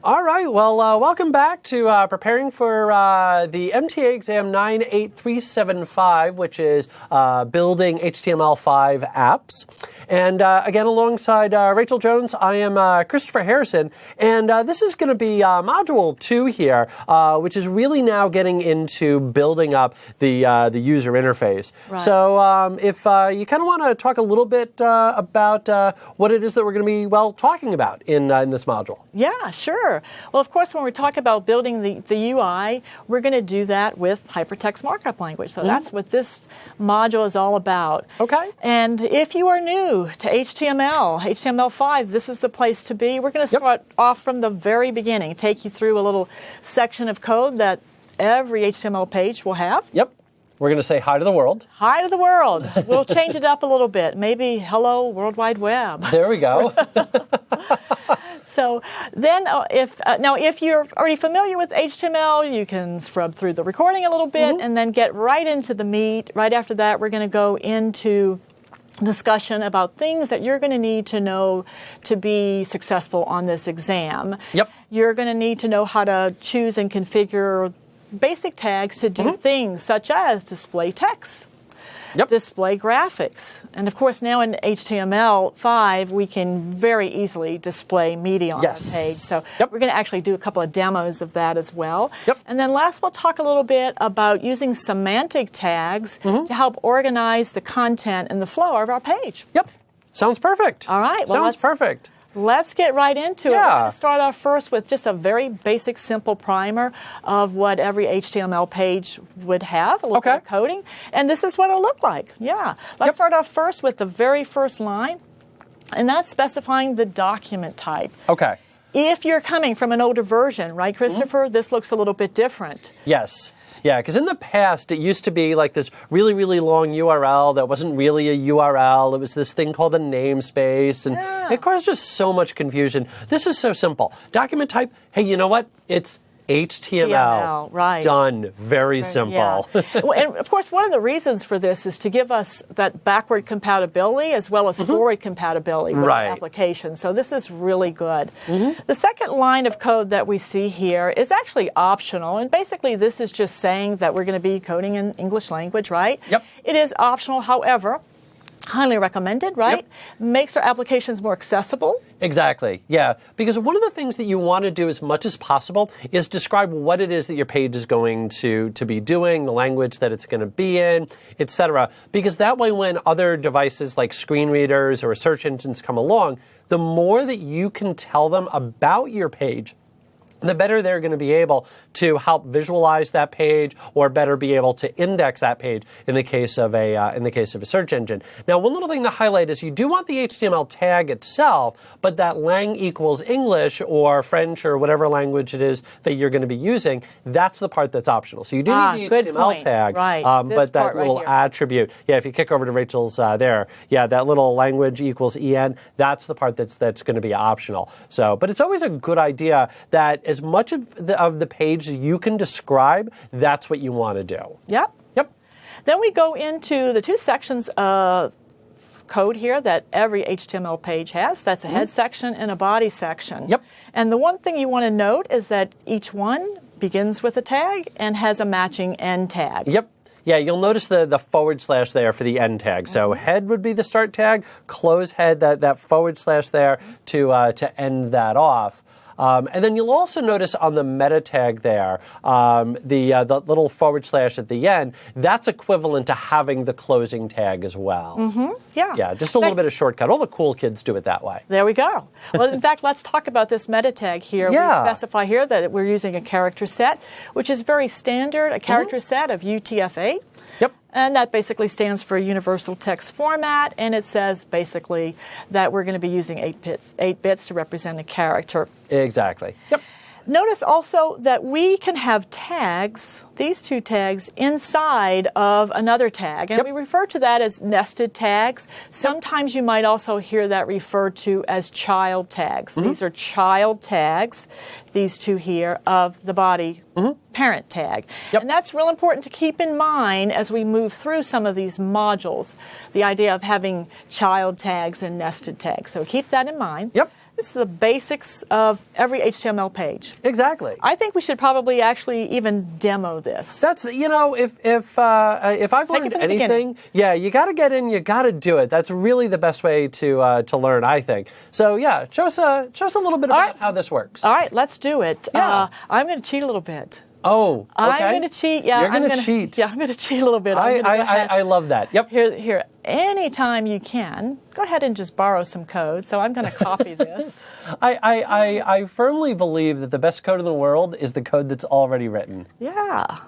All right, well, welcome back to preparing for the MTA exam 98375, which is building HTML5 apps. And again, alongside Rachel Jones, I am Christopher Harrison, and this is going to be Module 2 here, which is really now getting into building up the user interface. Right. So if you kind of want to talk a little bit about what it is that we're going to be, talking about in this module. Yeah, sure. Well, of course, when we talk about building the UI, we're going to do that with Hypertext Markup Language. So that's what this module is all about. Okay. And if you are new to HTML5, this is the place to be. We're going to start off from the very beginning, take you through a little section of code that every HTML page will have. Yep. We're going to say hi to the world. Hi to the world. We'll change it up a little bit. Maybe hello, World Wide Web. There we go. So then if you're already familiar with HTML, you can scrub through the recording a little bit and then get right into the meat. Right after that, we're going to go into discussion about things that you're going to need to know to be successful on this exam. Yep. You're going to need to know how to choose and configure basic tags to do things such as display text, display graphics. And of course, now in HTML5, we can very easily display media on a page. So we're going to actually do a couple of demos of that as well. And then last, we'll talk a little bit about using semantic tags to help organize the content and the flow of our page. Yep. Sounds perfect. All right. Well, sounds perfect. Let's get right into it. We're going to start off first with just a very basic, simple primer of what every HTML page would have, a little bit of coding. And this is what it'll look like. Yeah. Let's start off first with the very first line, and that's specifying the document type. Okay. If you're coming from an older version, right, Christopher, this looks a little bit different. Yes. Yeah, because in the past, it used to be like this really, really long URL that wasn't really a URL. It was this thing called a namespace, and it caused just so much confusion. This is so simple. Document type, hey, you know what? It's HTML. Right. Done. Very simple. Yeah. And of course, one of the reasons for this is to give us that backward compatibility as well as forward compatibility with our application. So this is really good. The second line of code that we see here is actually optional. And basically, this is just saying that we're going to be coding in English language, right? Yep. It is optional, however, highly recommended, right? Makes our applications more accessible. Exactly, yeah. Because one of the things that you want to do as much as possible is describe what it is that your page is going to be doing, the language that it's going to be in, etc. Because that way when other devices like screen readers or search engines come along, the more that you can tell them about your page, the better they're going to be able to help visualize that page, or better be able to index that page in the case of a search engine. Now, one little thing to highlight is you do want the HTML tag itself, but that lang equals English or French or whatever language it is that you're going to be using, that's the part that's optional. So you do need the HTML tag, but that little attribute, if you kick over to Rachel's that little language equals en, that's the part that's going to be optional. So, but it's always a good idea that as much of the page you can describe, that's what you want to do. Yep. Then we go into the two sections of code here that every HTML page has. That's a head section and a body section. And the one thing you want to note is that each one begins with a tag and has a matching end tag. Yeah, you'll notice the forward slash there for the end tag. So head would be the start tag, close head, that forward slash there to end that off. And then you'll also notice on the meta tag there, the little forward slash at the end, that's equivalent to having the closing tag as well. Yeah, just a little bit of shortcut. All the cool kids do it that way. There we go. Well, in fact, let's talk about this meta tag here. We specify here that we're using a character set, which is very standard, a character set of UTF-8. And that basically stands for Universal Text Format, and it says basically that we're going to be using 8 bits to represent a character. Exactly. Notice also that we can have tags, these two tags, inside of another tag. And we refer to that as nested tags. Sometimes you might also hear that referred to as child tags. These are child tags, these two here, of the body parent tag. And that's real important to keep in mind as we move through some of these modules, the idea of having child tags and nested tags. So keep that in mind. This is the basics of every HTML page. Exactly. I think we should probably actually even demo this. That's, you know, if I've learned anything, yeah, you got to get in, you got to do it. That's really the best way to learn, I think. So yeah, show us a little bit about how this works. All right, let's do it. Yeah. I'm going to cheat a little bit. Oh, okay. I'm going to cheat. Yeah, you're going to cheat. Yeah, I'm going to cheat a little bit. I love that. Yep. Here. Anytime you can, go ahead and just borrow some code. So I'm going to copy this. I firmly believe that the best code in the world is the code that's already written. Yeah.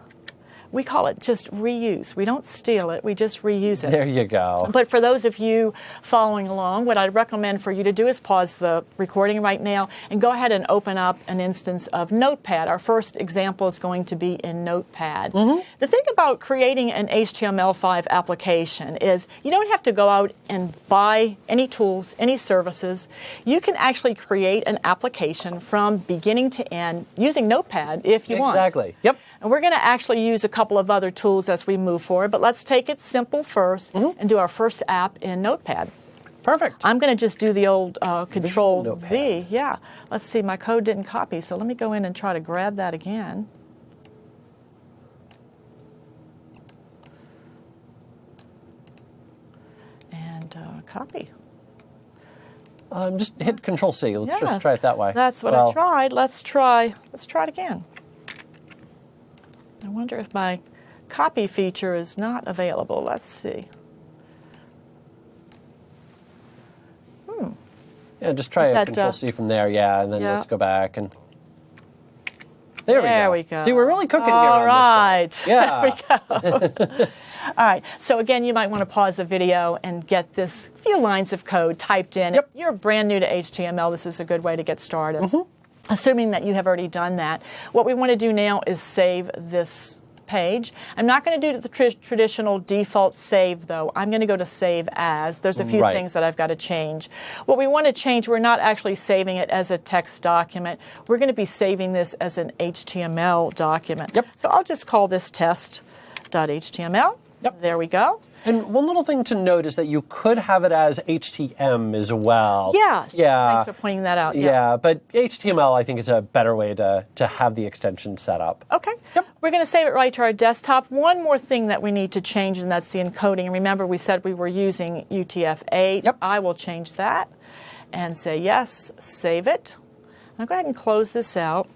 We call it just reuse. We don't steal it, we just reuse it. There you go. But for those of you following along, what I'd recommend for you to do is pause the recording right now and go ahead and open up an instance of Notepad. Our first example is going to be in Notepad. The thing about creating an HTML5 application is you don't have to go out and buy any tools, any services. You can actually create an application from beginning to end using Notepad if you want. Exactly. Yep. And we're going to actually use a couple of other tools as we move forward, but let's take it simple first and do our first app in Notepad. Perfect. I'm going to just do the old Control V. Yeah. Let's see, my code didn't copy, so let me go in and try to grab that again. And copy. Just hit Control C. Let's just try it that way. That's what I tried. Let's try it again. I wonder if my copy feature is not available. Let's see. Yeah, just try a Control C from there. Yeah, and then let's go back and there we go. See, we're really cooking here. All right. Yeah. There we go. All right. So again, you might want to pause the video and get this few lines of code typed in. Yep. If you're brand new to HTML, this is a good way to get started. Assuming that you have already done that. What we want to do now is save this page. I'm not going to do the traditional default save, though. I'm going to go to Save As. There's a few things that I've got to change. What we want to change, we're not actually saving it as a text document. We're going to be saving this as an HTML document. Yep. So I'll just call this test.html. Yep. There we go. And one little thing to note is that you could have it as HTM as well. Yeah. Yeah. Thanks for pointing that out. Yeah, but HTML I think is a better way to have the extension set up. Okay. Yep. We're going to save it right to our desktop. One more thing that we need to change, and that's the encoding. And remember, we said we were using UTF-8. Yep. I will change that and say yes, save it. I'll go ahead and close this out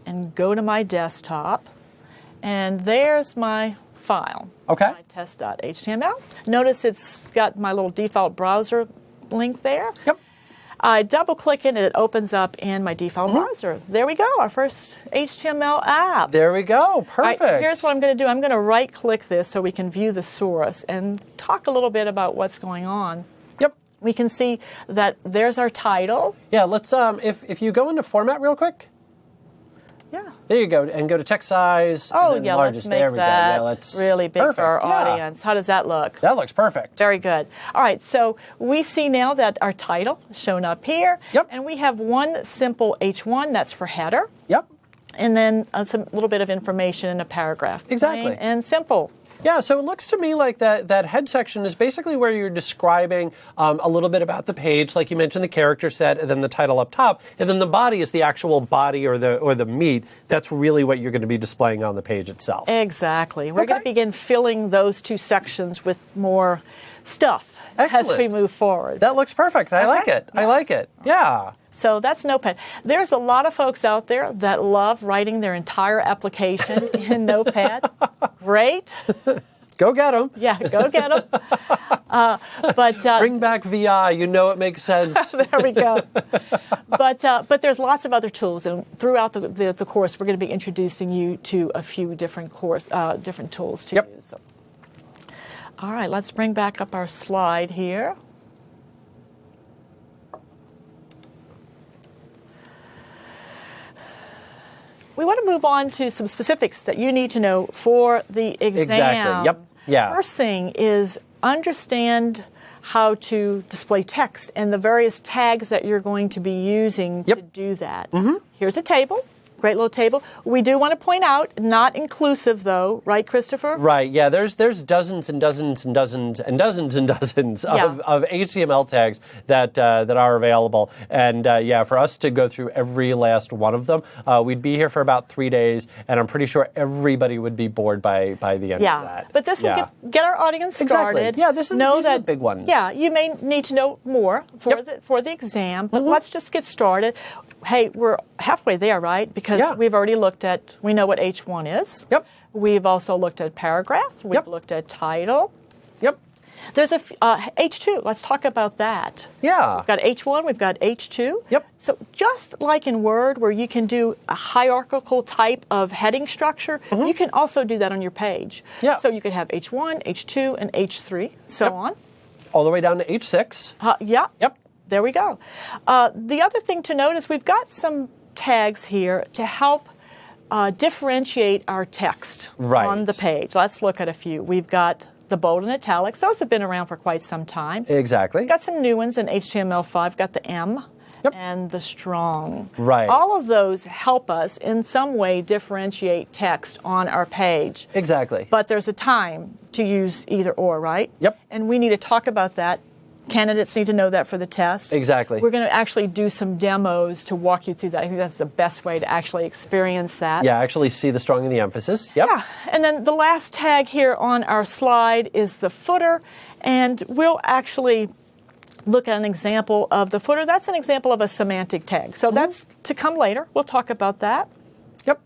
and go to my desktop. And there's my file. Okay. My test.html. Notice it's got my little default browser link there. Yep. I double click it and it opens up in my default browser. There we go, our first HTML app. There we go, perfect. Right, here's what I'm going to do. I'm going to right click this so we can view the source and talk a little bit about what's going on. Yep. We can see that there's our title. Yeah, let's if you go into format real quick. Yeah. There you go, and go to text size. Oh, and then yeah, largest. let's make there we that go. Yeah, really big perfect. for our Yeah. audience. How does that look? That looks perfect. Very good. All right, so we see now that our title is shown up here. Yep. And we have one simple H1, that's for header. Yep. And then some little bit of information in a paragraph. Exactly. Plain and simple. Yeah, so it looks to me like that head section is basically where you're describing a little bit about the page, like you mentioned the character set, and then the title up top, and then the body is the actual body or the meat. That's really what you're going to be displaying on the page itself. Exactly. We're going to begin filling those two sections with more stuff as we move forward. That looks perfect. I like it. I like it. Yeah. So that's Notepad. There's a lot of folks out there that love writing their entire application in Notepad. Great. Go get them. Yeah, go get them. Bring back VI. You know it makes sense. There we go. But there's lots of other tools, and throughout the course, we're going to be introducing you to a few different tools to use. So. All right, let's bring back up our slide here. We want to move on to some specifics that you need to know for the exam. Exactly. Yep. Yeah. First thing is understand how to display text and the various tags that you're going to be using to do that. Here's a table. Great little table. We do want to point out, not inclusive though, right, Christopher? Right. Yeah. There's dozens and dozens and dozens and dozens and dozens of HTML tags that are available. And yeah, for us to go through every last one of them, we'd be here for about 3 days, and I'm pretty sure everybody would be bored by the end of that. But this will get our audience started. Yeah. These are the big ones. Yeah. You may need to know more for the exam, but let's just get started. Hey, we're halfway there, right? Because we've already we know what H1 is. Yep. We've also looked at paragraph. We've looked at title. Yep. There's a H2. Let's talk about that. Yeah. We've got H1. We've got H2. Yep. So just like in Word, where you can do a hierarchical type of heading structure, you can also do that on your page. Yeah. So you could have H1, H2, and H3, so on. All the way down to H6. Yeah. Yep. There we go. The other thing to note is we've got some tags here to help differentiate our text on the page. Let's look at a few. We've got the bold and italics. Those have been around for quite some time. Exactly. We've got some new ones in HTML5. We've got the M and the strong. Right. All of those help us in some way differentiate text on our page. Exactly. But there's a time to use either or, right? Yep. And we need to talk about that. Candidates need to know that for the test. Exactly. We're going to actually do some demos to walk you through that. I think that's the best way to actually experience that. Yeah, actually see the strong and the emphasis. Yep. Yeah. And then the last tag here on our slide is the footer. And we'll actually look at an example of the footer. That's an example of a semantic tag. So that's to come later. We'll talk about that. Yep.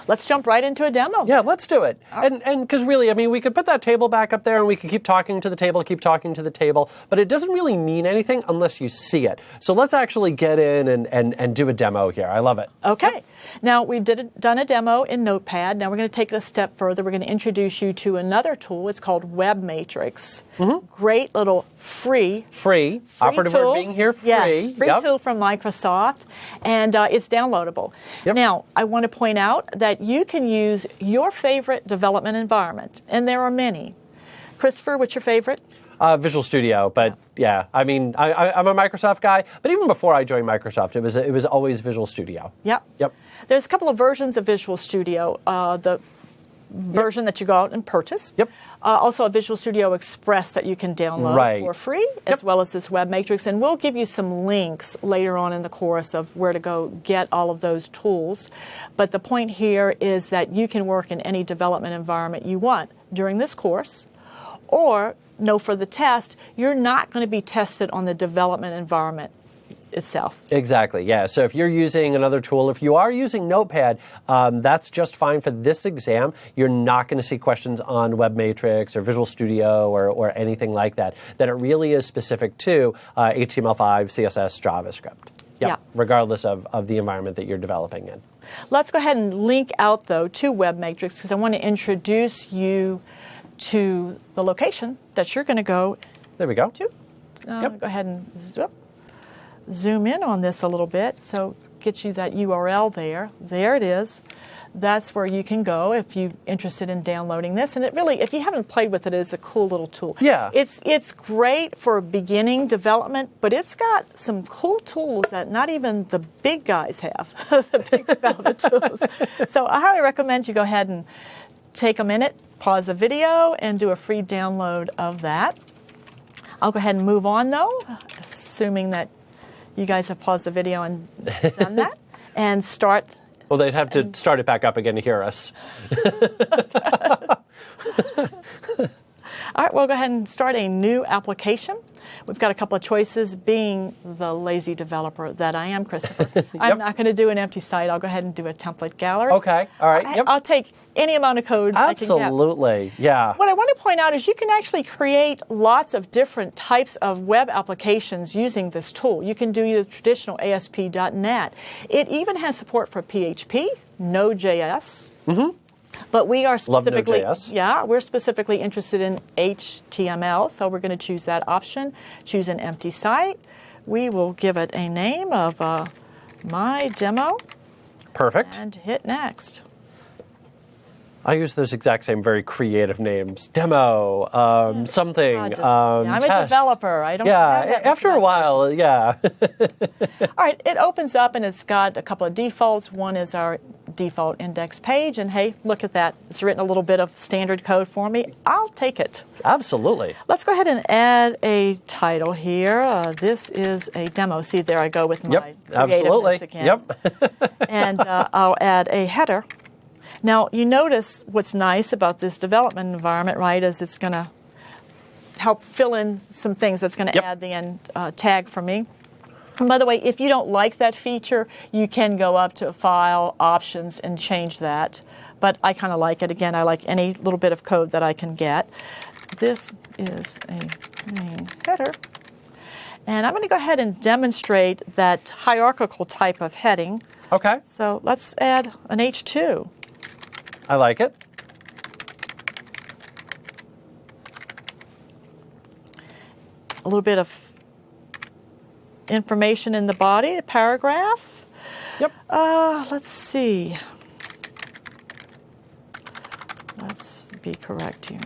Let's jump right into a demo. Yeah, let's do it. And because really, I mean, we could put that table back up there and we could keep talking to the table, but it doesn't really mean anything unless you see it. So let's actually get in and do a demo here. I love it. Okay. Yep. Now, we've done a demo in Notepad. Now we're going to take it a step further. We're going to introduce you to another tool. It's called Web Matrix. Great little free operative tool. word being here, free. Yes, free tool from Microsoft, and it's downloadable. Yep. Now, I want to point out that you can use your favorite development environment, and there are many. Christopher, what's your favorite? Visual Studio, but yeah, I mean, I'm a Microsoft guy, but even before I joined Microsoft, it was always Visual Studio. Yep. There's a couple of versions of Visual Studio. The version that you go out and purchase. Yep. Also a Visual Studio Express that you can download for free, as well as this Web Matrix. And we'll give you some links later on in the course of where to go get all of those tools. But the point here is that you can work in any development environment you want during this course, or know for the test, you're not going to be tested on the development environment itself. Exactly, yeah. So if you're using another tool, if you are using Notepad, that's just fine for this exam. You're not going to see questions on Web Matrix or Visual Studio or anything like that. That it really is specific to HTML5, CSS, JavaScript. Yeah. Regardless of the environment that you're developing in. Let's go ahead and link out, though, to Web Matrix because I want to introduce you to the location that you're going to go. There we go. To. Go ahead and zoom in on this a little bit. So get you that URL there. There it is. That's where you can go if you're interested in downloading this. And it really, if you haven't played with it, it's a cool little tool. Yeah. It's great for beginning development, but it's got some cool tools that not even the big guys have, the big development tools. So I highly recommend you go ahead and take a minute, pause the video, and do a free download of that. I'll go ahead and move on, though, assuming that you guys have paused the video and done that, and start. Well, they'd have to start it back up again to hear us. All right, we'll go ahead and start a new application. We've got a couple of choices. Being the lazy developer that I am, Christopher, I'm not going to do an empty site. I'll go ahead and do a template gallery. Okay, all right. I'll take any amount of code Absolutely, I can get. Yeah. What I want to point out is you can actually create lots of different types of web applications using this tool. You can do your traditional ASP.NET. It even has support for PHP, Node.js. But we are specifically, we're specifically interested in HTML, so we're going to choose that option. Choose an empty site. We will give it a name of My Demo. Perfect. And hit next. I use those exact same very creative names. Demo, something, I'm a test. developer. I don't Yeah, have that after a while, yeah. All right, it opens up and it's got a couple of defaults. One is our default index page, and hey, look at that. It's written a little bit of standard code for me. I'll take it. Absolutely. Let's go ahead and add a title here. This is a demo. See, there I go with my creativeness again. Yep. And I'll add a header. Now, you notice what's nice about this development environment, right, is it's going to help fill in some things. That's going to add the end tag for me. And by the way, if you don't like that feature, you can go up to File, Options, and change that. But I kind of like it. Again, I like any little bit of code that I can get. This is a main header. And I'm going to go ahead and demonstrate that hierarchical type of heading. Okay. So let's add an H2. I like it. A little bit of information in the body, a paragraph. Yep. Let's see. Let's be correct here.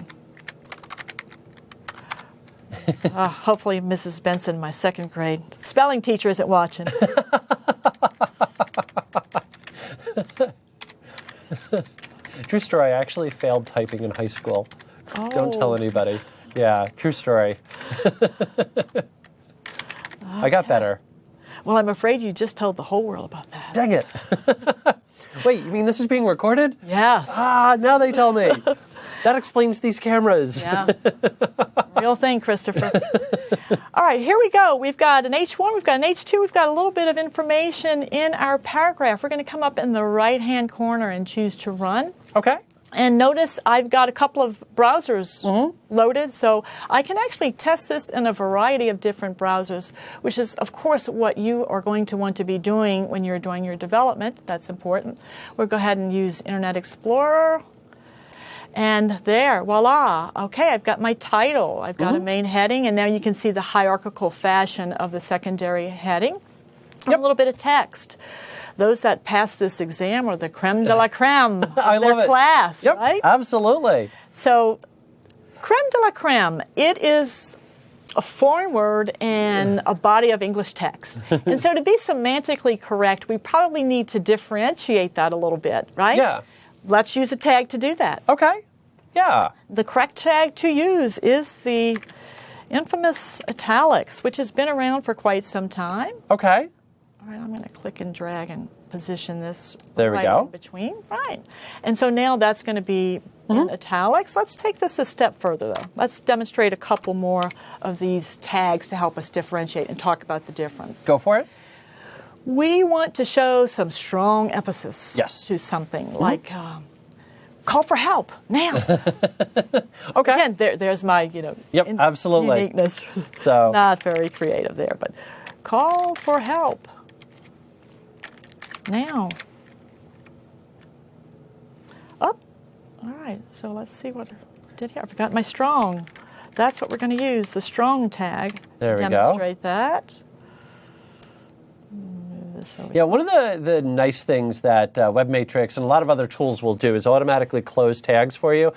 Hopefully Mrs. Benson, my second grade spelling teacher, isn't watching. True story, I actually failed typing in high school. Oh. Don't tell anybody. Yeah, true story. I got better. Well, I'm afraid you just told the whole world about that. Dang it. Wait, you mean this is being recorded? Yes. Now they tell me. That explains these cameras. Yeah. Real thing, Christopher. All right, here we go. We've got an H1, we've got an H2, we've got a little bit of information in our paragraph. We're going to come up in the right-hand corner and choose to run. Okay. And notice I've got a couple of browsers loaded, so I can actually test this in a variety of different browsers, which is, of course, what you are going to want to be doing when you're doing your development. That's important. We'll go ahead and use Internet Explorer. And there, voila. Okay, I've got my title. I've got a main heading, and now you can see the hierarchical fashion of the secondary heading. A little bit of text. Those that pass this exam are the creme de la creme of their class, right? Absolutely. So, creme de la creme, it is a foreign word and a body of English text. And so to be semantically correct, we probably need to differentiate that a little bit, right? Yeah. Let's use a tag to do that. Okay. Yeah. The correct tag to use is the infamous italics, which has been around for quite some time. Okay. All right, I'm going to click and drag and position this there we go. In between. Right. And so now that's going to be in italics. Let's take this a step further, though. Let's demonstrate a couple more of these tags to help us differentiate and talk about the difference. Go for it. We want to show some strong emphasis to something, like call for help now. Okay. Again, there's my absolutely. uniqueness. So not very creative there, but call for help now. Up. All right. So let's see what I did here. I forgot my strong. That's what we're going to use, the strong tag, to demonstrate that. Yeah, one of the nice things that WebMatrix and a lot of other tools will do is automatically close tags for you,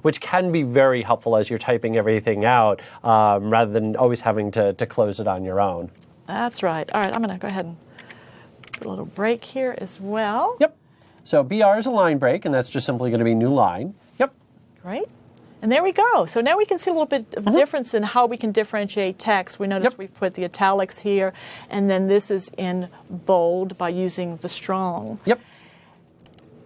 which can be very helpful as you're typing everything out, rather than always having to close it on your own. That's right. All right, I'm going to go ahead and put a little break here as well. Yep. So BR is a line break, and that's just simply going to be new line. Yep. Great. And there we go. So now we can see a little bit of difference in how we can differentiate text. We notice we've put the italics here, and then this is in bold by using the strong. Yep.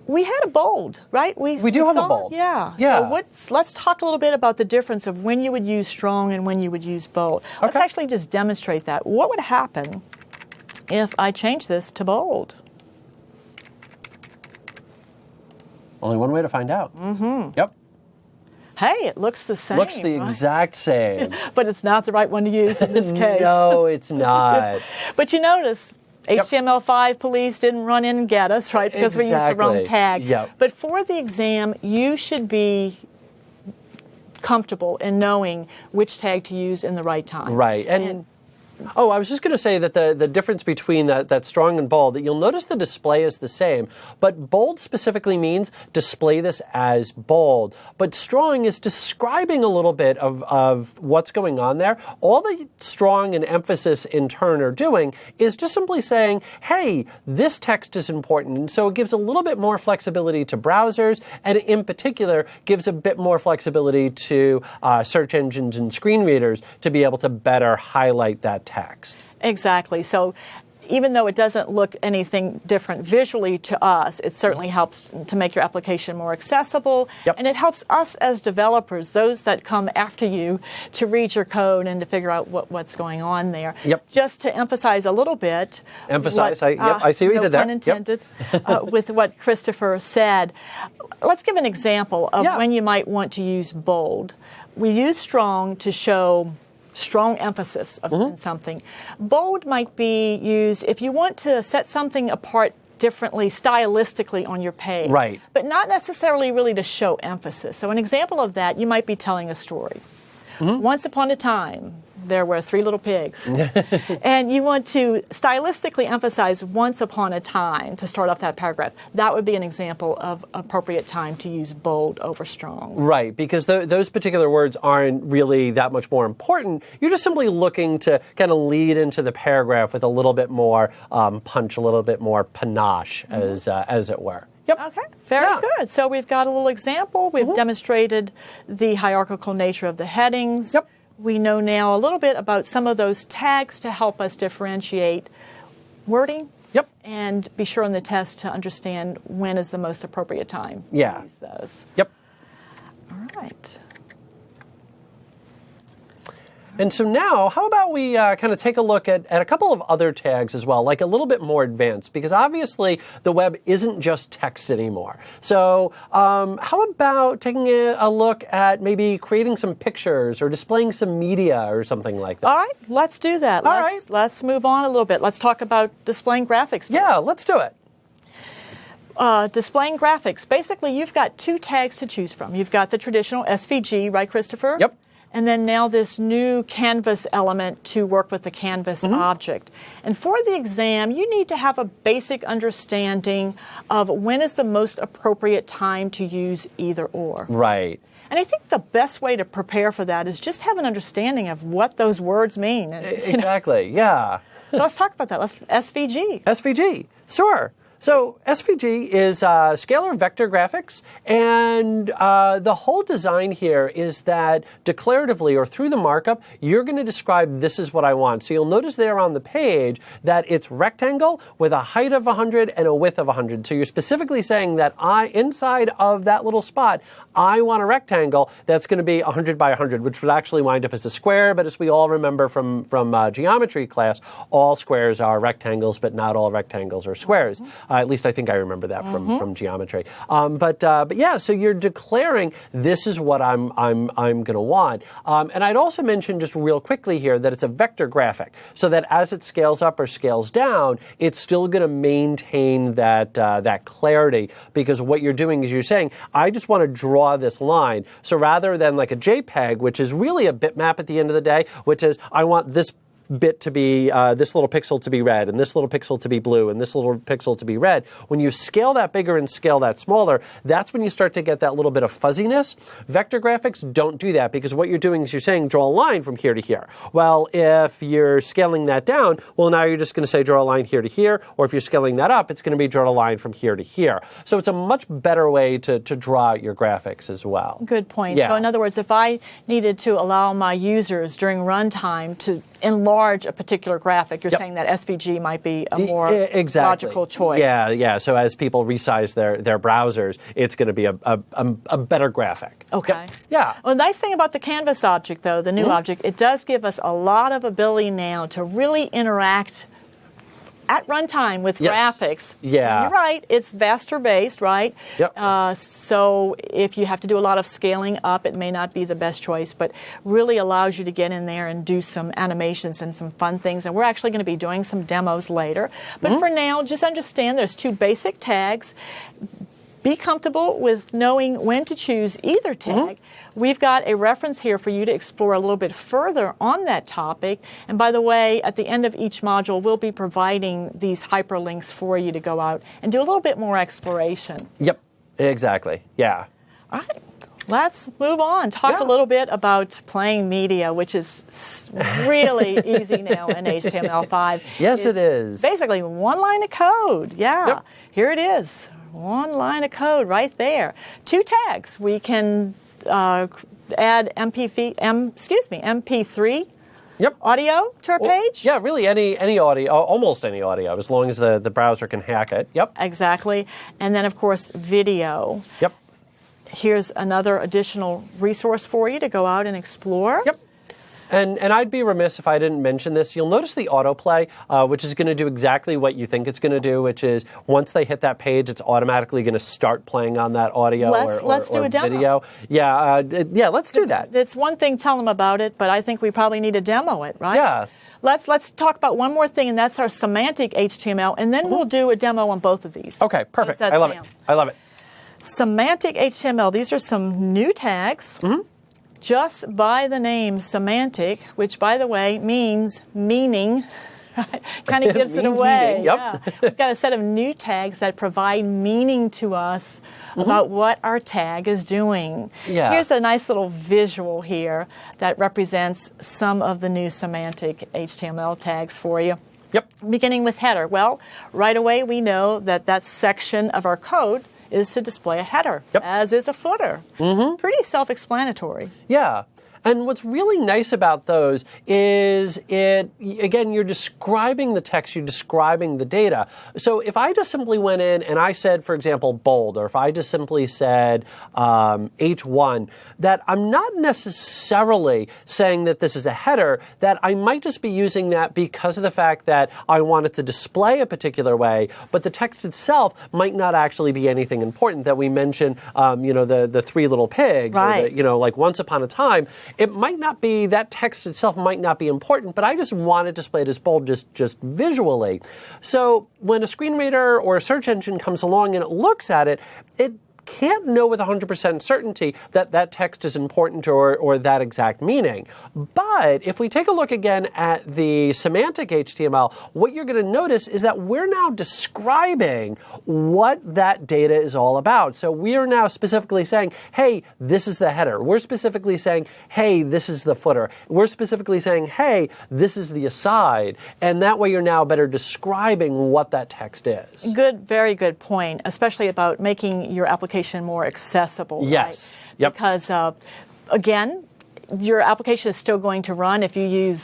We had a bold, right? We do have a bold. Yeah. Yeah. So let's talk a little bit about the difference of when you would use strong and when you would use bold. Okay. Let's actually just demonstrate that. What would happen if I change this to bold? Only one way to find out. Yep. Hey, it looks the same. Looks the exact same. But it's not the right one to use in this case. No, it's not. But you notice, HTML5 police didn't run in and get us, right? Because we used the wrong tag. Yep. But for the exam, you should be comfortable in knowing which tag to use in the right time. Right. And Oh, I was just going to say that the difference between that strong and bold, that you'll notice the display is the same, but bold specifically means display this as bold. But strong is describing a little bit of what's going on there. All the strong and emphasis in turn are doing is just simply saying, hey, this text is important. And so it gives a little bit more flexibility to browsers, and in particular gives a bit more flexibility to search engines and screen readers to be able to better highlight that text. Exactly. So even though it doesn't look anything different visually to us, it certainly helps to make your application more accessible. Yep. And it helps us as developers, those that come after you, to read your code and to figure out what's going on there. Yep. Just to emphasize a little bit. Emphasize. I see what you did there. No pun intended. With what Christopher said. Let's give an example of when you might want to use bold. We use strong to show strong emphasis of something. Bold might be used if you want to set something apart differently stylistically on your page. Right. But not necessarily really to show emphasis. So an example of that, you might be telling a story. Once upon a time, there were 3 little pigs. And you want to stylistically emphasize once upon a time to start off that paragraph. That would be an example of appropriate time to use bold over strong. Right, because those particular words aren't really that much more important. You're just simply looking to kind of lead into the paragraph with a little bit more punch, a little bit more panache, as it were. Yep. Okay, very good. So we've got a little example. We've demonstrated the hierarchical nature of the headings. Yep. We know now a little bit about some of those tags to help us differentiate wording. Yep. And be sure on the test to understand when is the most appropriate time to use those. Yep. All right. And so now, how about we kind of take a look at a couple of other tags as well, like a little bit more advanced, because obviously the web isn't just text anymore. So how about taking a look at maybe creating some pictures or displaying some media or something like that? All right, let's do that. Let's move on a little bit. Let's talk about displaying graphics first. Yeah, let's do it. Displaying graphics. Basically, you've got 2 tags to choose from. You've got the traditional SVG, right, Christopher? Yep. And then now this new canvas element to work with the canvas object. And for the exam, you need to have a basic understanding of when is the most appropriate time to use either or. Right. And I think the best way to prepare for that is just have an understanding of what those words mean. Exactly, yeah. So let's talk about that. SVG. SVG, sure. So SVG is scalar vector graphics, and the whole design here is that declaratively or through the markup, you're going to describe this is what I want. So you'll notice there on the page that it's rectangle with a height of 100 and a width of 100. So you're specifically saying that inside of that little spot, I want a rectangle that's going to be 100 by 100, which would actually wind up as a square. But as we all remember from geometry class, all squares are rectangles, but not all rectangles are squares. At least I think I remember that from geometry. But yeah, so you're declaring this is what I'm going to want. And I'd also mention just real quickly here that it's a vector graphic, so that as it scales up or scales down, it's still going to maintain that clarity, because what you're doing is you're saying, I just want to draw this line. So rather than like a JPEG, which is really a bitmap at the end of the day, which is I want this bit to be, this little pixel to be red, and this little pixel to be blue, and this little pixel to be red. When you scale that bigger and scale that smaller, that's when you start to get that little bit of fuzziness. Vector graphics don't do that, because what you're doing is you're saying draw a line from here to here. Well, if you're scaling that down, well, now you're just going to say draw a line here to here, or if you're scaling that up, it's going to be draw a line from here to here. So it's a much better way to draw out your graphics as well. Good point. Yeah. So in other words, if I needed to allow my users during runtime to enlarge a particular graphic, you're saying that SVG might be a more logical choice. Yeah. So as people resize their browsers, it's going to be a better graphic. Okay. Yep. Yeah. Well, the nice thing about the canvas object, though, the new object, it does give us a lot of ability now to really interact at runtime with graphics. Yeah. You're right. It's Vaster based, right? Yep. So if you have to do a lot of scaling up, it may not be the best choice, but really allows you to get in there and do some animations and some fun things. And we're actually going to be doing some demos later. But for now, just understand there's 2 basic tags. be comfortable with knowing when to choose either tag. We've got a reference here for you to explore a little bit further on that topic. And by the way, at the end of each module, we'll be providing these hyperlinks for you to go out and do a little bit more exploration. Yep, exactly. Yeah. All right. Let's move on. Talk a little bit about plain media, which is really easy now in HTML5. Yes, it is. Basically, one line of code. Yeah, Yep. Here it is. One line of code right there. 2 tags. We can add MP3 audio to our page. Yeah, really any audio, almost any audio, as long as the browser can hack it. Yep. Exactly. And then, of course, video. Yep. Here's another additional resource for you to go out and explore. Yep. And I'd be remiss if I didn't mention this. You'll notice the autoplay, which is going to do exactly what you think it's going to do, which is once they hit that page, it's automatically going to start playing on that audio let's do a demo. video. Yeah, let's do that. It's one thing, tell them about it, but I think we probably need to demo it, right? Yeah. Let's talk about one more thing, and that's our semantic HTML, and then we'll do a demo on both of these. Okay, perfect. I love it. I love it. Semantic HTML, these are some new tags. Just by the name semantic, which, by the way, means meaning, kind of gives it away. Meaning, yep. Yeah. We've got a set of new tags that provide meaning to us about what our tag is doing. Yeah. Here's a nice little visual here that represents some of the new semantic HTML tags for you. Yep. Beginning with header. Well, right away we know that that section of our code is to display a header, as is a footer. Pretty self-explanatory. Yeah. And what's really nice about those is again, you're describing the text, you're describing the data. So if I just simply went in and I said, for example, bold, or if I just simply said H1, that I'm not necessarily saying that this is a header, that I might just be using that because of the fact that I want it to display a particular way, but the text itself might not actually be anything important. That we mentioned, the 3 little pigs, right. or like once upon a time. It might not be, that text itself might not be important, but I just want it displayed as bold just visually. So when a screen reader or a search engine comes along and it looks at it, it can't know with 100% certainty that that text is important or that exact meaning. But if we take a look again at the semantic HTML, what you're going to notice is that we're now describing what that data is all about. So we are now specifically saying, hey, this is the header. We're specifically saying, hey, this is the footer. We're specifically saying, hey, this is the aside. And that way you're now better describing what that text is. Good, very good point, especially about making your application more accessible. Yes. Right? Yep. Because, again, your application is still going to run if you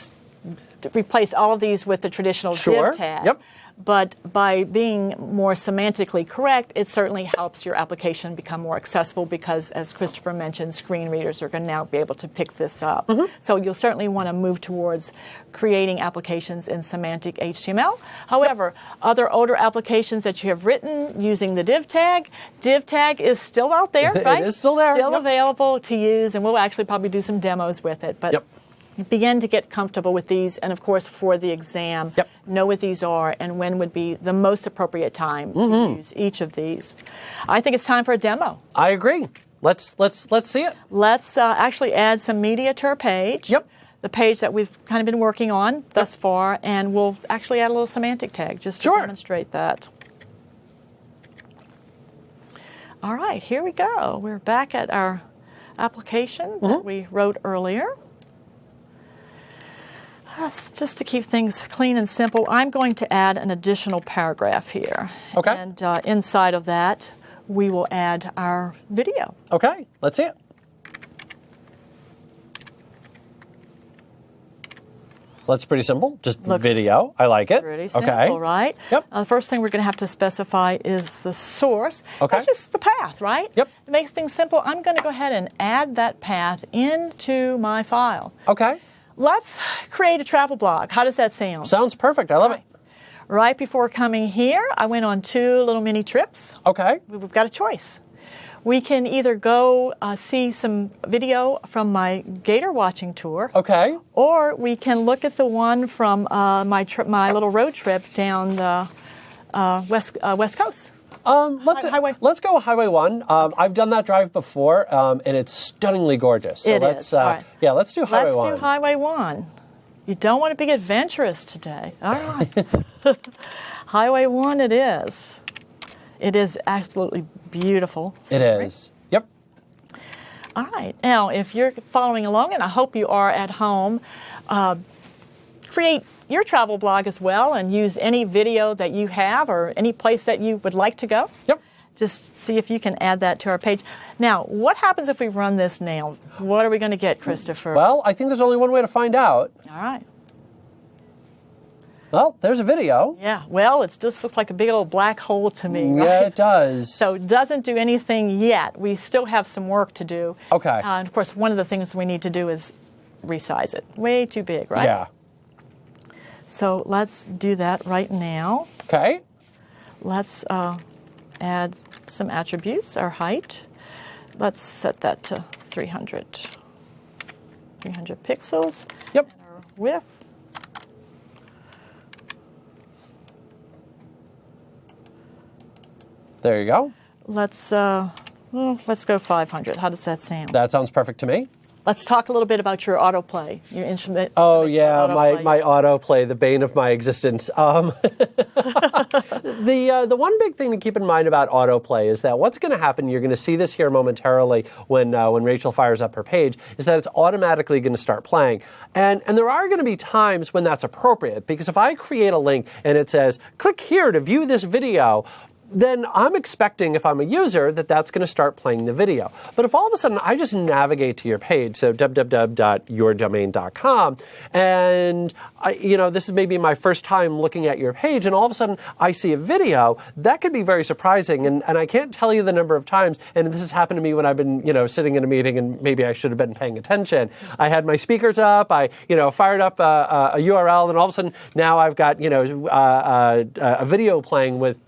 replace all of these with the traditional div tag. Yep. But by being more semantically correct, it certainly helps your application become more accessible because, as Christopher mentioned, screen readers are going to now be able to pick this up. So you'll certainly want to move towards creating applications in semantic HTML. However, other older applications that you have written using the div tag is still out there, right? It is still there. Still available to use, and we'll actually probably do some demos with it. But begin to get comfortable with these, and of course for the exam, know what these are and when would be the most appropriate time to use each of these. I think it's time for a demo. I agree. Let's see it. Let's actually add some media to our page. The page that we've kind of been working on thus far, and we'll actually add a little semantic tag just to demonstrate that. All right, here we go. We're back at our application that we wrote earlier. Just to keep things clean and simple, I'm going to add an additional paragraph here. Okay. And inside of that, we will add our video. Okay, let's see it. That's pretty simple. Just video. I like it. Pretty simple, right? Yep. The first thing we're going to have to specify is the source. Okay. That's just the path, right? Yep. To make things simple, I'm going to go ahead and add that path into my file. Okay. Let's create a travel blog. How does that sound? Sounds perfect. I love it. Right before coming here, I went on 2 little mini trips. Okay. We've got a choice. We can either go see some video from my gator watching tour. Okay. Or we can look at the one from my little road trip down the West Coast. Let's go Highway 1. I've done that drive before, and it's stunningly gorgeous. So let's do Highway 1. Let's do Highway 1. You don't want to be adventurous today. All right. Highway 1 it is. It is absolutely beautiful. It is. Yep. All right. Now, if you're following along, and I hope you are at home, create your travel blog as well and use any video that you have or any place that you would like to go. Yep. Just see if you can add that to our page. Now, what happens if we run this now? What are we going to get, Christopher? Well, I think there's only one way to find out. All right. Well, there's a video. Yeah, well, it just looks like a big old black hole to me. Yeah, right? it does. So it doesn't do anything yet. We still have some work to do. Okay. And of course, one of the things we need to do is resize it. Way too big, right? Yeah. So let's do that right now. Okay. Let's add some attributes, our height. Let's set that to 300 pixels. Yep. And our width. There you go. Let's go 500. How does that sound? That sounds perfect to me. Let's talk a little bit about your autoplay, your instrument. Oh yeah, my autoplay, the bane of my existence. The one big thing to keep in mind about autoplay is that what's going to happen, you're going to see this here momentarily when Rachel fires up her page, is that it's automatically going to start playing. And there are going to be times when that's appropriate, because if I create a link and it says, click here to view this video, then I'm expecting, if I'm a user, that that's going to start playing the video. But if all of a sudden I just navigate to your page, so www.yourdomain.com, and this is maybe my first time looking at your page, and all of a sudden I see a video, that could be very surprising. And I can't tell you the number of times, and this has happened to me when I've been, sitting in a meeting and maybe I should have been paying attention. I had my speakers up, I, fired up a URL, and all of a sudden now I've got, a video playing with,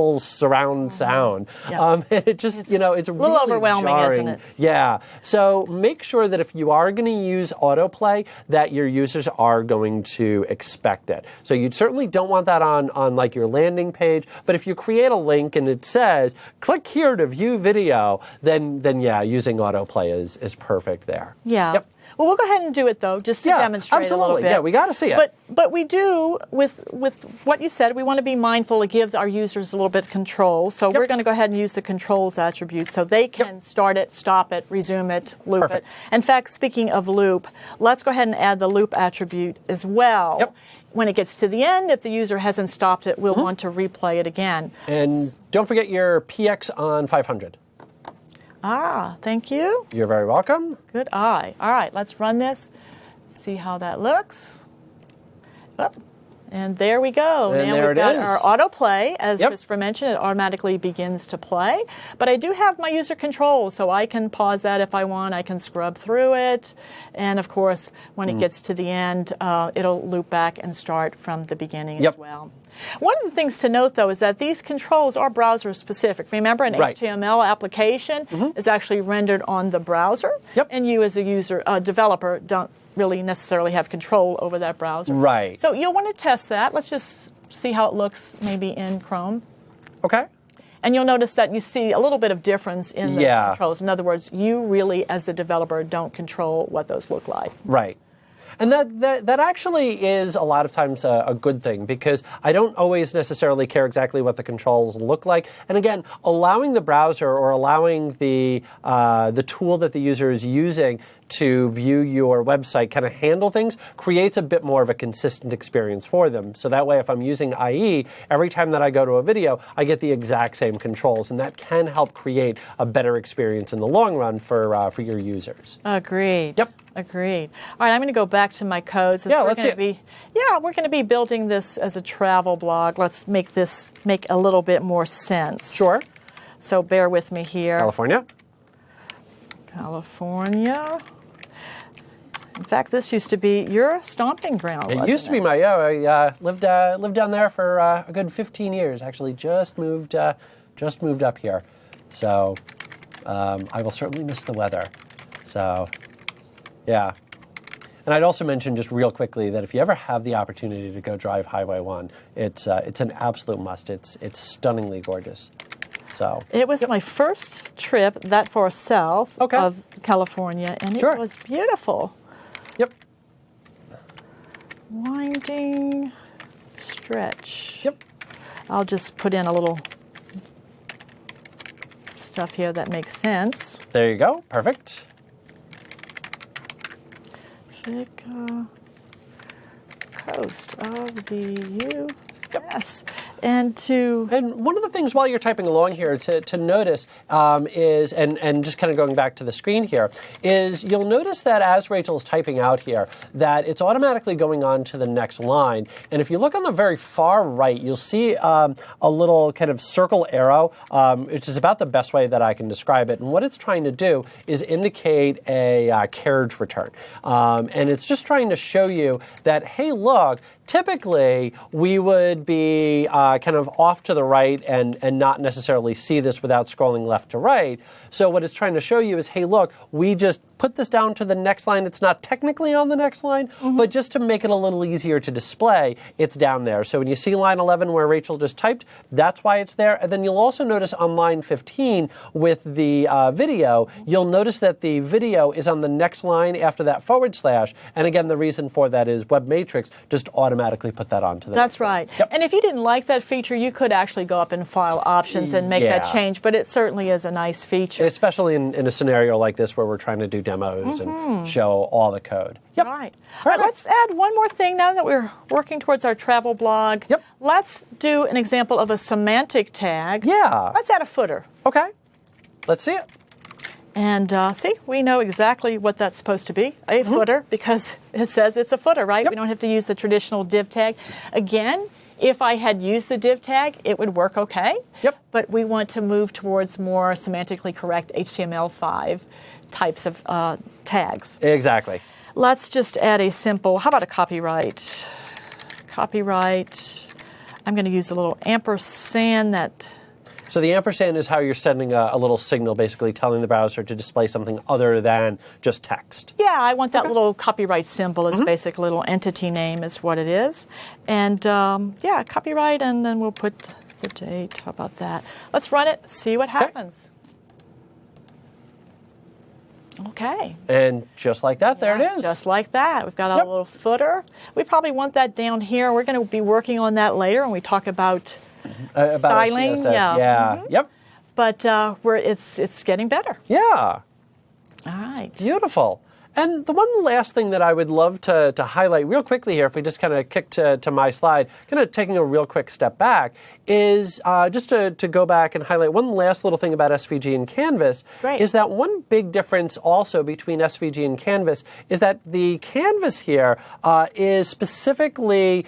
full surround sound. Yep. It just, it's a little really overwhelming, jarring. isn't it? Yeah. So make sure that if you are going to use autoplay, that your users are going to expect it. So you certainly don't want that on like your landing page. But if you create a link and it says, click here to view video, then yeah, using autoplay is perfect there. Yeah. Yep. Well, we'll go ahead and do it, though, just to demonstrate absolutely. a little bit. Yeah, we got to see it. But we do, with what you said, we want to be mindful to give our users a little bit of control. So we're going to go ahead and use the controls attribute so they can start it, stop it, resume it, loop it. In fact, speaking of loop, let's go ahead and add the loop attribute as well. Yep. When it gets to the end, if the user hasn't stopped it, we'll want to replay it again. And don't forget your PX on 500. Ah, thank you. You're very welcome. Good eye. All right, let's run this, see how that looks. Oh, and there we go. And now there we've got our autoplay. As Christopher mentioned, it automatically begins to play. But I do have my user control, so I can pause that if I want. I can scrub through it. And, of course, when it gets to the end, it'll loop back and start from the beginning as well. One of the things to note, though, is that these controls are browser-specific. Remember, an HTML application is actually rendered on the browser, and you as a user, developer, don't really necessarily have control over that browser. Right. So you'll want to test that. Let's just see how it looks maybe in Chrome. Okay. And you'll notice that you see a little bit of difference in those controls. In other words, you really, as the developer, don't control what those look like. Right. And that actually is a lot of times a good thing, because I don't always necessarily care exactly what the controls look like. And again, allowing the browser or allowing the tool that the user is using to view your website kind of handle things creates a bit more of a consistent experience for them. So that way, if I'm using IE, every time that I go to a video, I get the exact same controls. And that can help create a better experience in the long run for your users. Agreed. Yep. Agreed. All right, I'm going to go back to my code. Since let's see it. We're going to be building this as a travel blog. Let's make this make a little bit more sense. Sure. So bear with me here. California. In fact, this used to be your stomping ground. It used to be my, I lived down there for a good 15 years. Actually, just moved up here. So I will certainly miss the weather. So, yeah. And I'd also mention just real quickly that if you ever have the opportunity to go drive Highway 1, it's an absolute must. It's stunningly gorgeous. So it was my first trip that far south of California, and it was beautiful. Yep. Winding stretch. Yep. I'll just put in a little stuff here that makes sense. There you go. Perfect. Coast of the U.S. Yep. And one of the things while you're typing along here to notice is, and just kind of going back to the screen here, is you'll notice that as Rachel's typing out here, that it's automatically going on to the next line. And if you look on the very far right, you'll see a little kind of circle arrow, which is about the best way that I can describe it. And what it's trying to do is indicate a carriage return. And it's just trying to show you that, hey, look, typically we would be kind of off to the right and not necessarily see this without scrolling left to right. So what it's trying to show you is, hey, look, we just put this down to the next line. It's not technically on the next line, but just to make it a little easier to display, it's down there. So when you see line 11 where Rachel just typed, that's why it's there. And then you'll also notice on line 15 with the video, you'll notice that the video is on the next line after that / And again, the reason for that is Web Matrix just automatically put that onto the That's right. Yep. And if you didn't like that feature, you could actually go up in File Options and make that change, but it certainly is a nice feature. Especially in a scenario like this where we're trying to do demos and show all the code. Yep. Right. All right, let's add one more thing now that we're working towards our travel blog. Yep. Let's do an example of a semantic tag. Yeah. Let's add a footer. Okay. Let's see it. And see, we know exactly what that's supposed to be, a footer, because it says it's a footer, right? Yep. We don't have to use the traditional div tag. Again, if I had used the div tag, it would work okay. Yep. But we want to move towards more semantically correct HTML5 types of tags. Exactly. Let's just add a simple, how about a copyright? Copyright. I'm going to use a little ampersand that... So the ampersand is how you're sending a little signal, basically telling the browser to display something other than just text. Yeah, I want that little copyright symbol as basic little entity name is what it is. And yeah, copyright, and then we'll put the date. How about that? Let's run it, see what happens. Okay. And just like that, there it is. Just like that. We've got a little footer. We probably want that down here. We're going to be working on that later when we talk about styling. CSS. Yep. But it's getting better. Yeah. All right. Beautiful. And the one last thing that I would love to highlight real quickly here, if we just kind of kick to my slide, kind of taking a real quick step back, is just to go back and highlight one last little thing about SVG and Canvas. Great. Is that one big difference also between SVG and Canvas is that the Canvas here is specifically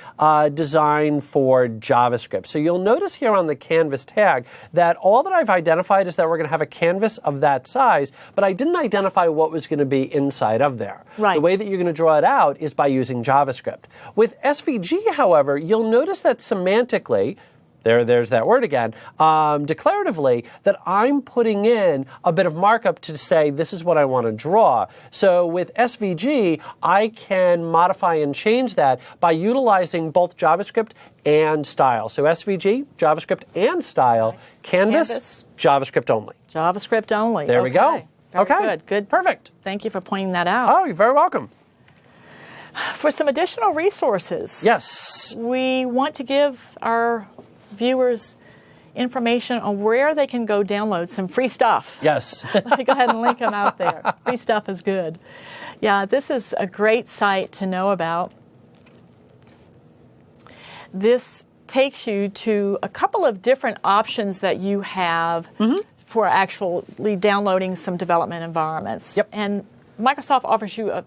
designed for JavaScript. So you'll notice here on the Canvas tag that all that I've identified is that we're going to have a canvas of that size, but I didn't identify what was going to be inside of there. Right. The way that you're going to draw it out is by using JavaScript. With SVG, however, you'll notice that semantically, there's that word again, declaratively, that I'm putting in a bit of markup to say this is what I want to draw. So with SVG, I can modify and change that by utilizing both JavaScript and style. So SVG, JavaScript and style. Canvas, JavaScript only. JavaScript only. There we go. Very good. Perfect. Thank you for pointing that out. Oh, you're very welcome. For some additional resources, Yes. we want to give our viewers information on where they can go download some free stuff. Yes. Let me go ahead and link them out there. Free stuff is good. Yeah, this is a great site to know about. This takes you to a couple of different options that you have for actually downloading some development environments. Yep. And Microsoft offers you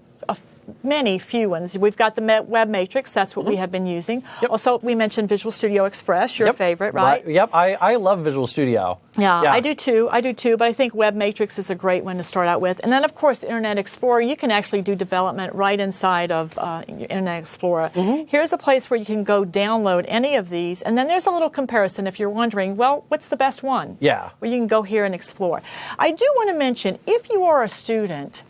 many few ones. We've got the Web Matrix. That's what we have been using. Yep. Also, we mentioned Visual Studio Express, your favorite, right? Yep. I love Visual Studio. Yeah, I do too. But I think Web Matrix is a great one to start out with. And then, of course, Internet Explorer. You can actually do development right inside of Internet Explorer. Here's a place where you can go download any of these. And then there's a little comparison if you're wondering, well, what's the best one? Yeah. Well, you can go here and explore. I do want to mention, if you are a student,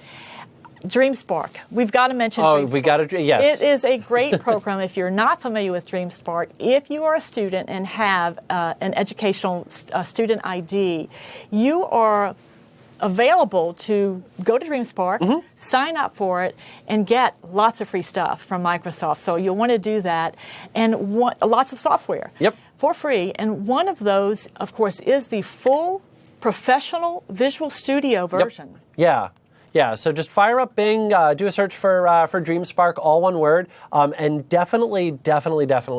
DreamSpark. We've got to mention DreamSpark. Oh, we got to, yes. It is a great program if you're not familiar with DreamSpark. If you are a student and have an educational student ID, you are available to go to DreamSpark, sign up for it, and get lots of free stuff from Microsoft. So you'll want to do that. And lots of software for free. And one of those, of course, is the full professional Visual Studio version. Yeah. Yeah, so just fire up Bing, do a search for DreamSpark, all one word, and definitely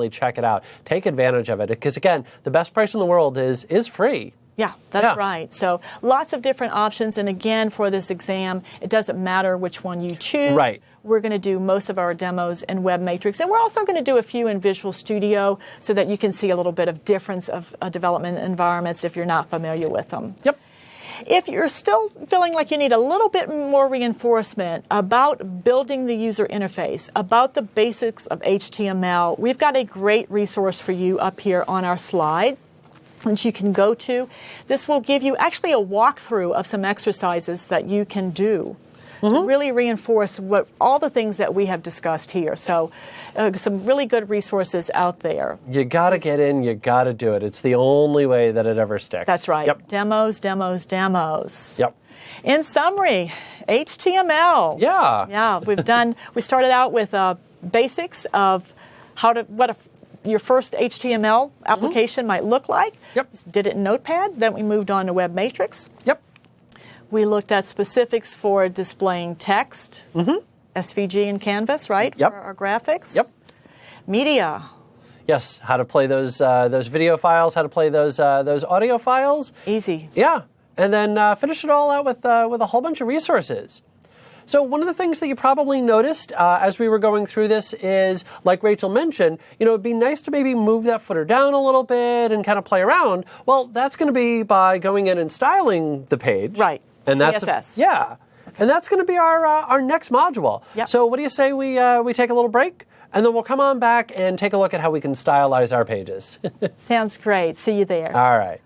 check it out. Take advantage of it, because again, the best price in the world is free. Yeah, that's right. So lots of different options, and again, for this exam, it doesn't matter which one you choose. Right. We're going to do most of our demos in Web Matrix, and we're also going to do a few in Visual Studio so that you can see a little bit of difference of development environments if you're not familiar with them. Yep. If you're still feeling like you need a little bit more reinforcement about building the user interface, about the basics of HTML, we've got a great resource for you up here on our slide, which you can go to. This will give you actually a walkthrough of some exercises that you can do to really reinforce all the things that we have discussed here. So some really good resources out there. You got to get in, you got to do it. It's the only way that it ever sticks. That's right. Yep. Demos, demos, demos. Yep. In summary, HTML. Yeah. We started out with basics of what your first HTML application might look like. Yep. We did it in Notepad. Then we moved on to Web Matrix. Yep. We looked at specifics for displaying text, SVG and Canvas, right? Yep. For our graphics. Yep. Media. Yes, how to play those video files, how to play those audio files. Easy. Yeah, and then finish it all out with a whole bunch of resources. So one of the things that you probably noticed as we were going through this is, like Rachel mentioned, it'd be nice to maybe move that footer down a little bit and kind of play around. Well, that's going to be by going in and styling the page. Right. And CSS. And that's going to be our next module. Yep. So what do you say we take a little break, and then we'll come on back and take a look at how we can stylize our pages. Sounds great. See you there. All right.